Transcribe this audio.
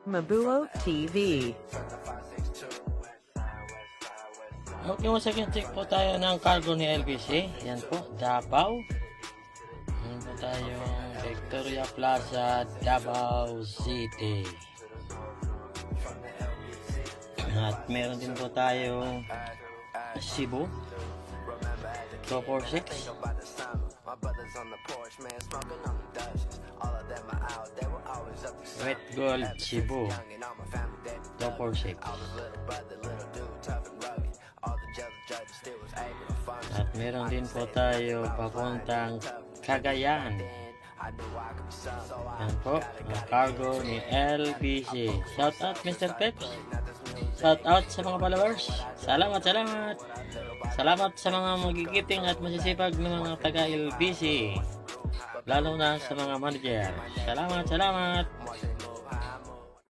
Mabuo TV. Okay, once again, check po tayo ng cargo ni LBC. Yan po, Davao. Yan po tayong Victoria Plaza, Davao City. At meron din po tayong Cebu 246. Red Gold Cebu 246. At meron din po tayo papuntang Cagayan. Yan po, ang cargo ni LBC. Shout out Mr. Peps. Shout out sa mga followers. Salamat. Salamat sa mga magigiting at masisipag ng mga taga LBC. Lalo na sa mga manager. Salamat.